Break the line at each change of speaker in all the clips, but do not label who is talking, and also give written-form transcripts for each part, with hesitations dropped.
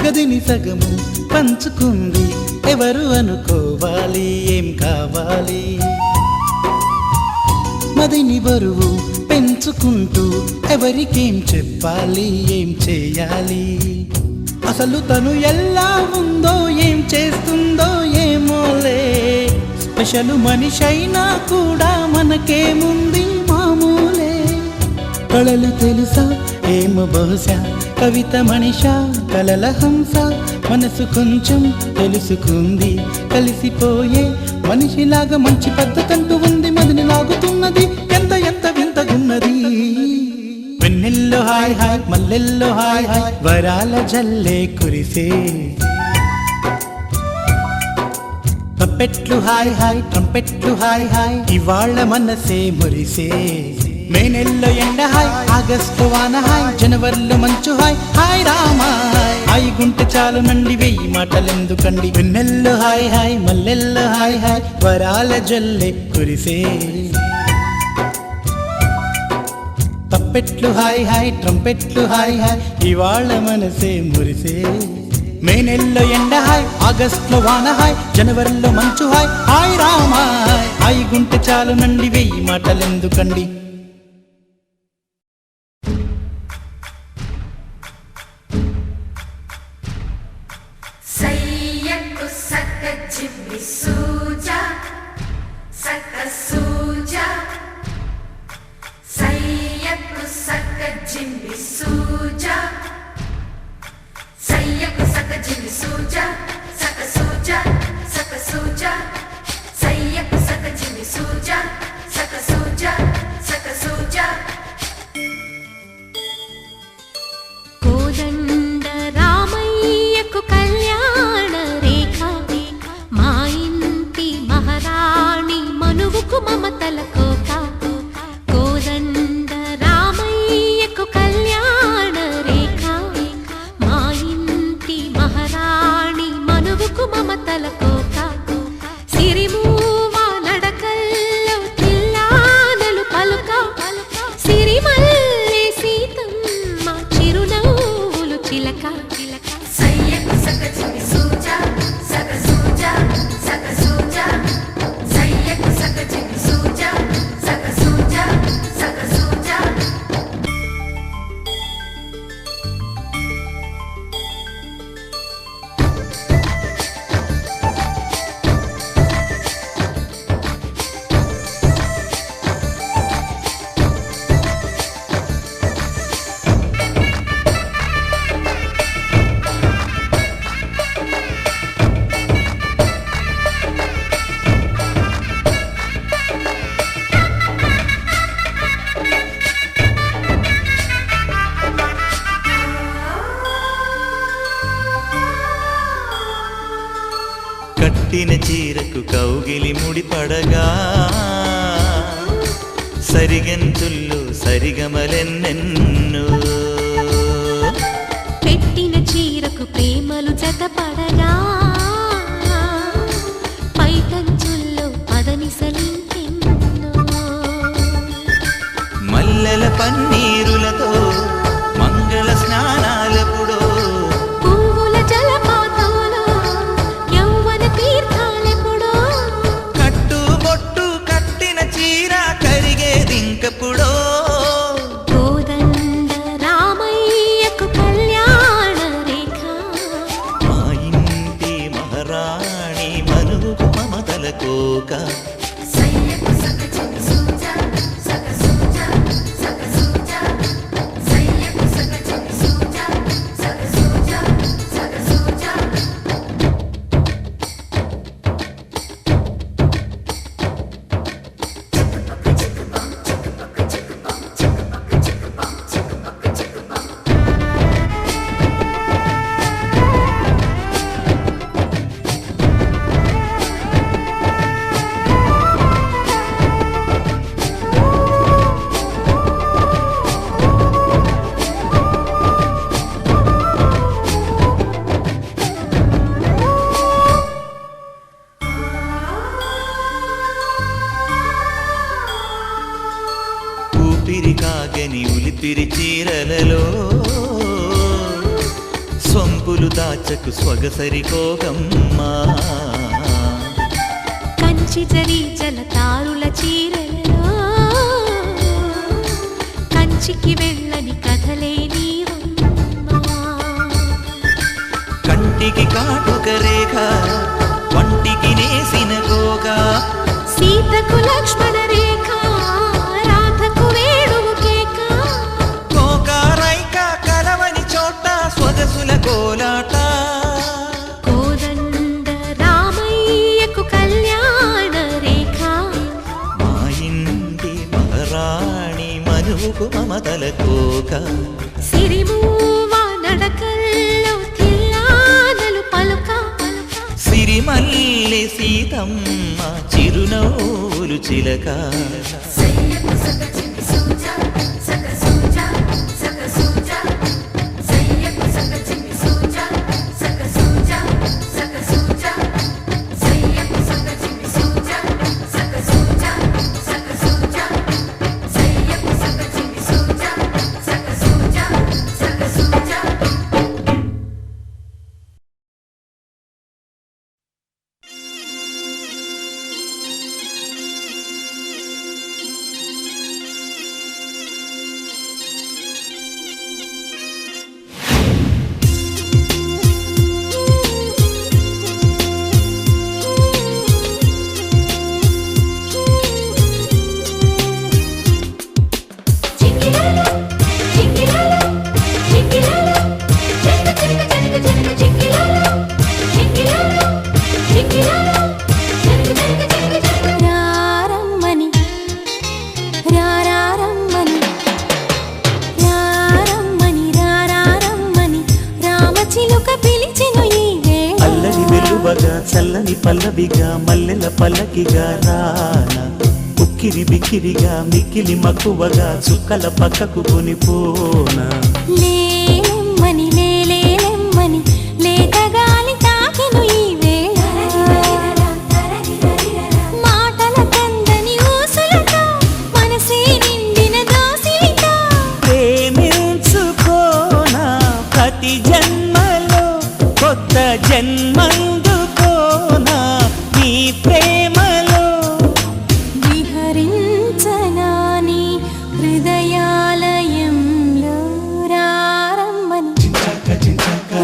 గదిని సగము పంచుకుంది ఎవరు అనుకోవాలి ఏం కావాలి మదిని బరువు పెంచుకుంటూ ఎవరికేం చెప్పాలి ఏం చేయాలి అసలు తను ఎలా ఉందో ఏం చేస్తుందో ఏమోలే స్పెషల్ మనిషైనా కూడా మనకేముంది మామూలే కళలు తెలుసా ఏమో బహుశా కవిత మనిషా కలల హంస మనసు కొంచెం తెలుసుకుంది కలిసిపోయే మనిషిలాగా మంచి పద్ధతంటూ ఉంది మదిని లాగుతున్నది ఎంత ఎంత వింతగున్నది వెన్నెల్లో హాయ్ హాయ్ మల్లెల్లో హాయ్ హాయ్ వరాల జల్లే కురిసే ట్రంపెట్లు హాయ్ హాయ్ ట్రంపెట్లు హాయ్ హాయ్ ఇవాళ్ళ మనసే మురిసే మే నెలలో ఎండ హాయ్ ఆగస్టు వాన హాయ్ జనవరిలో మంచు హాయ్ హాయ్ రామా హాయ్ గుంటె చాలు నండి వెయ్యి మాటలెందుకండి వెన్నెల్లో హాయ్ హాయ్ మల్లెల్లో హాయ్ హాయ్ వరాల జల్లే కురిసే తప్పెట్లు హాయ్ హాయ్ ట్రంపెట్లు హాయ్ హాయ్ ఇవాళ్ళ మనసే మురిసే మే నెలలో ఎండ హాయ్ ఆగస్టులో వాన హాయ్ జనవరిలో మంచు హాయ్ హాయ్ రామా హాయ్ గుంటె చాలు నండి వెయ్యి మాటలెందుకండి
కట్టిన చీరకు కౌగిలి ముడిపడగా సరిగంతుల్లో సరిగమలెన్నెన్నో
పెట్టిన చీరకు ప్రేమలు జతపడగా పైటంచుల్లో పదనిసలింకెన్నో
మల్లెల పన్నీరులతో మంగళ స్నానాలెప్పుడో
ఎప్పుడో కోదండ రామయ్యకు కళ్యాణ రేఖ
మా ఇంటి మహారాణి మనువు మమతల కోక పువ్వులు దాచకు స్వగసరి కోగమ్మా
కంచి జరి జలతారుల చీరలలో కంచికి వెళ్ళని కథలే నీవమ్మా
కంటికి కాటుక రేఖ వంటికి నేసిన గోగా
సీతకు లక్ష్మణ రేఖ రాధకు వేణువు కేక
కోకారైక కలవని చోట స్వగసుల కోలాట
కోదండ రామయ్యకు కళ్యాణ రేఖ
మా ఇంటి మహారాణి మనువుకు మమతల కోక
సిరిమూవ నడకల్లో తిల్లానలు పలుక
సిరిమల్లె సీతమ్మ చిరునవ్వులు చిలక చల్లని పల్లవిగా మల్లెల పల్లకిగా రానా ఉక్కిరి బిక్కిరిగా మిక్కిలి మక్కువగా చుక్కల పక్కకు కొనిపోనా
లేలెమ్మని లేలేలెమ్మని లేతగాలి తాకెను ఈ వేళ మాటల కందని ఊసులతో మనసే నిండిన దోసిలితో
ప్రేమించుకోనా ప్రతి జన్మలో కొత్త జన్మందుకోనా నీ ప్రేమలో
విహరించనాని హృదయాలయంలో రారమ్మని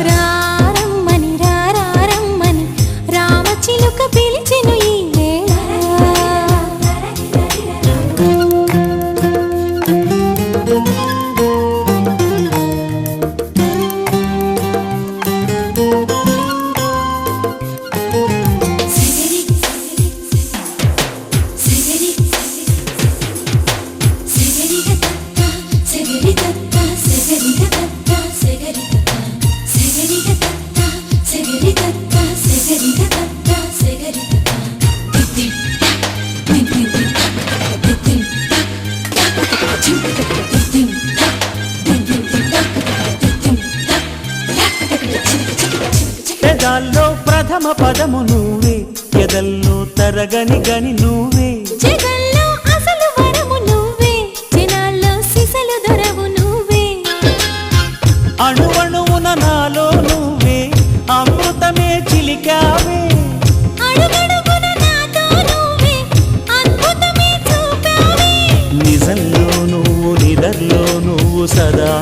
రారమ్మని రారమ్మని రామచిలుక పిలిచెను ఈ వేళ
పెదాల్లో ప్రథమ పదము నువ్వే ఎదల్లో తరగని గని నువ్వే
జగల్లో అసలు వరము నువ్వే జనాల్లో సిసలు దొరవు నువ్వే
అణువణువున నాలో నువ్వే అమృతమే చిలికావే
అడుగడుగున నాతో నువ్వే అద్భుతమే చూపావే
నిజంలో నువ్వు నిదర్లో నువ్వు సదా